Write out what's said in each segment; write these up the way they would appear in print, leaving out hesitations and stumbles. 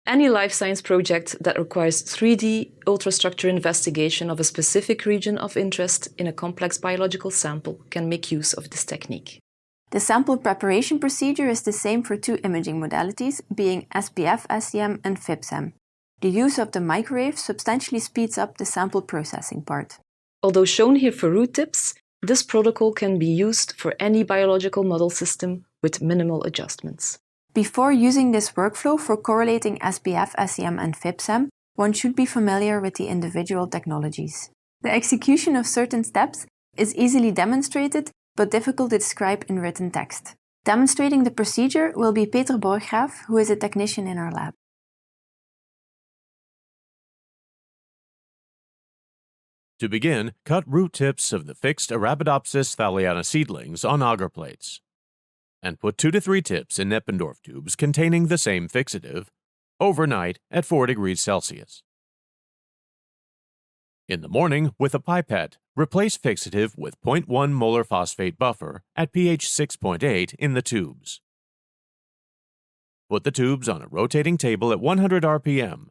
Any life science project that requires 3D ultrastructure investigation of a specific region of interest in a complex biological sample can make use of this technique. The sample preparation procedure is the same for two imaging modalities, being SPF-SEM and FIB-SEM. The use of the microwave substantially speeds up the sample processing part. Although shown here for root tips, this protocol can be used for any biological model system with minimal adjustments. Before using this workflow for correlating SPF-SEM and FIB-SEM, one should be familiar with the individual technologies. The execution of certain steps is easily demonstrated, but difficult to describe in written text. Demonstrating the procedure will be Peter Borghgraef, who is a technician in our lab. To begin, cut root tips of the fixed Arabidopsis thaliana seedlings on agar plates, and put 2 to 3 tips in Neppendorf tubes containing the same fixative, overnight at 4 degrees Celsius. In the morning, with a pipette, replace fixative with 0.1 molar phosphate buffer at pH 6.8 in the tubes. Put the tubes on a rotating table at 100 RPM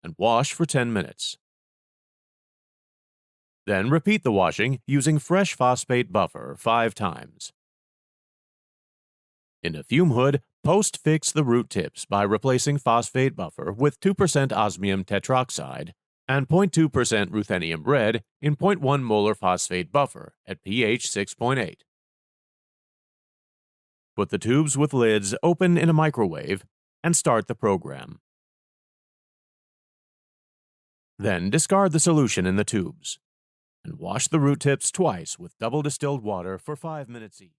and wash for 10 minutes. Then repeat the washing using fresh phosphate buffer 5 times. In a fume hood, post-fix the root tips by replacing phosphate buffer with 2% osmium tetroxide and 0.2% ruthenium red in 0.1 molar phosphate buffer at pH 6.8. Put the tubes with lids open in a microwave and start the program. Then discard the solution in the tubes and wash the root tips twice with double distilled water for 5 minutes each.